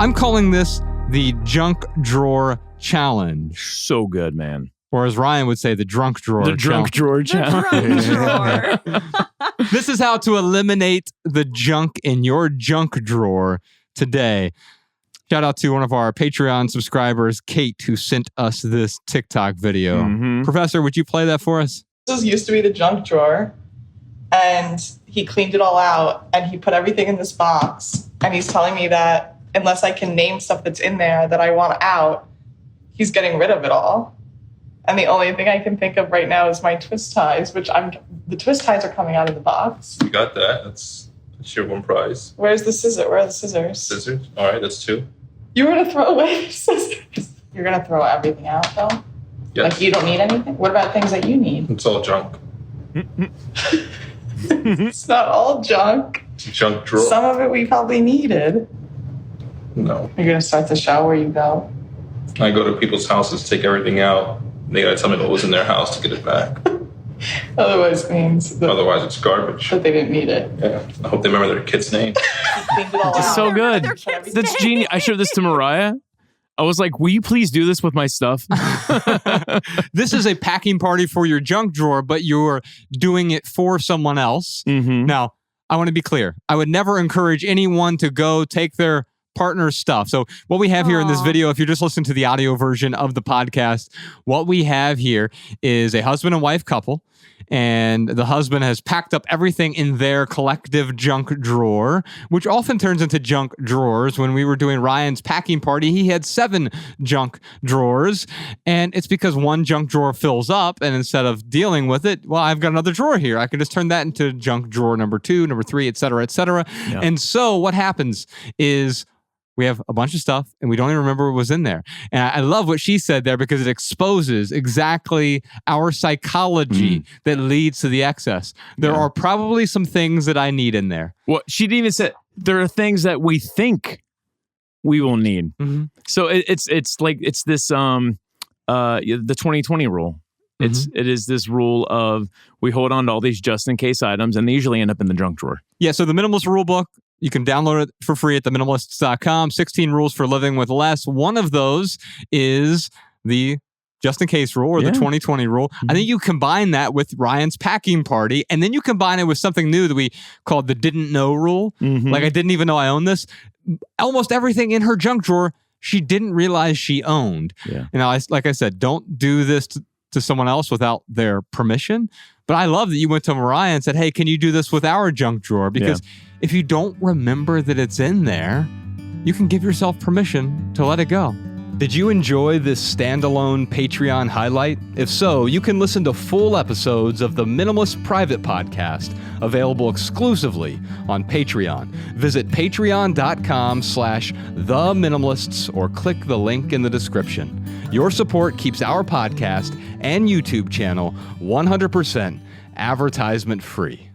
I'm calling this the Junk Drawer Challenge. So good, man. Or as Ryan would say, the Drunk Drawer Challenge. The Drunk Drawer Challenge. The drunk drawer. This is how to eliminate the junk in your junk drawer today. Shout out to one of our Patreon subscribers, Kate, who sent us this TikTok video. Mhm. Professor, would you play that for us? This used to be the junk drawer, and he cleaned it all out, and he put everything in this box, and he's telling me that unless I can name stuff that's in there that I want out, he's getting rid of it all. And the only thing I can think of right now is my twist ties, the twist ties are coming out of the box. You got that. That's your one prize. Where's the scissor? Where are the scissors? Scissors? All right, that's 2. You were gonna throw away the scissors. You're gonna throw everything out, though? Yes. Like, you don't need anything? What about things that you need? It's all junk. It's not all junk. Junk drawer. Some of it we probably needed. No. You're gonna start the show where you go. I go to people's houses, take everything out. They gotta tell me what was in their house to get it back. Otherwise it means that, Otherwise, it's garbage. that they didn't need it. Yeah. I hope they remember their kid's name. Cleaned it all It's out. so good. Their kids' That's genius. I showed this to Mariah. I was like, will you please do this with my stuff? This is a packing party for your junk drawer, but you're doing it for someone else. Mm-hmm. Now, I want to be clear. I would never encourage anyone to go take their partner's stuff. So what we have here in this Aw. video, if you're just listening to the audio version of the podcast, what we have here is a husband and wife couple, and the husband has packed up everything in their collective junk drawer, which often turns into junk drawers. When we were doing Ryan's packing party, he had 7 junk drawers, and it's because one junk drawer fills up, and instead of dealing with it, well, I've got another drawer here. I can just turn that into junk drawer number 2, number 3, et cetera, et cetera. Yeah. And so what happens is we have a bunch of stuff and we don't even remember what was in there. And I love what she said there because it exposes exactly our psychology that leads to the excess. There are probably some things that I need in there. Well, she didn't even say there are things that we think we will need. Mm-hmm. So it's this the 2020 rule. It is this rule of we hold on to all these just in case items, and they usually end up in the junk drawer. Yeah, so the Minimalist Rule Book, you can download it for free at theminimalists.com. 16 rules for living with less. One of those is the just in case rule or the 2020 rule. I think you combine that with Ryan's packing party, and then you combine it with something new that we called the didn't know rule. Like, I didn't even know I owned this. Almost everything in her junk drawer, she didn't realize she owned. Yeah. You know, like I said, don't do this to someone else without their permission. But I love that you went to Mariah and said, hey, can you do this with our junk drawer? Because if you don't remember that it's in there, you can give yourself permission to let it go. Did you enjoy this standalone Patreon highlight? If so, you can listen to full episodes of the Minimalist Private Podcast, available exclusively on Patreon. Visit patreon.com/theminimalists or click the link in the description. Your support keeps our podcast and YouTube channel 100% advertisement free.